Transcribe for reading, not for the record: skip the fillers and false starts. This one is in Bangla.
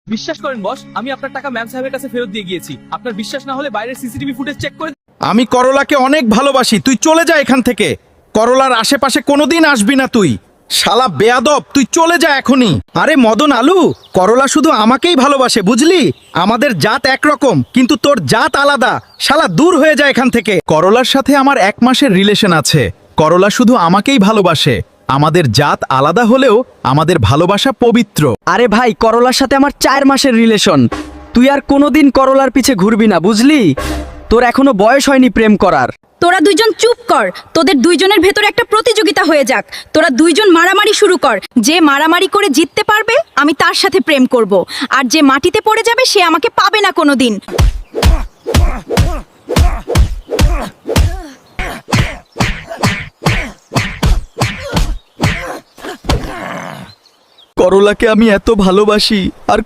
বিশ্বাস করেন বস, আমি আপনার টাকা ম্যাম সাহেবের কাছে ফেরত দিয়ে গিয়েছি। আপনার বিশ্বাস না হলে বাইরের সিসিটিভি ফুটেজ চেক করে। আমি করলাকে অনেক ভালোবাসি, তুই চলে যা এখান থেকে। করলার আশেপাশে কোনোদিন আসবি না তুই। শালা বেয়াদব, তুই চলে যা এখনই। আরে মদন আলু, করলা শুধু আমাকেই ভালোবাসে বুঝলি। আমাদের জাত একরকম, কিন্তু তোর জাত আলাদা। শালা দূর হয়ে যায় এখান থেকে। করলার সাথে আমার 1 মাসের রিলেশন আছে। করলা শুধু আমাকেই ভালোবাসে। আমাদের জাত আলাদা হলেও আমাদের ভালোবাসা পবিত্র। আরে ভাই, করলার সাথে আমার 4 মাসের রিলেশন। তুই আর কোনোদিন করলার পিছে ঘুরবি না বুঝলি। তোর এখনো বয়স হয়নি প্রেম করার। তোরা দুইজন চুপ কর। তোদের দুইজনের ভেতরে একটা প্রতিযোগিতা হয়ে যাক। তোরা দুইজন মারামারি শুরু কর। যে মারামারি করে জিততে পারবে আমি তার সাথে প্রেম করব, আর যে মাটিতে পড়ে যাবে সে আমাকে পাবে না কোনোদিন। করলাকে আমি এত ভালোবাসি, আর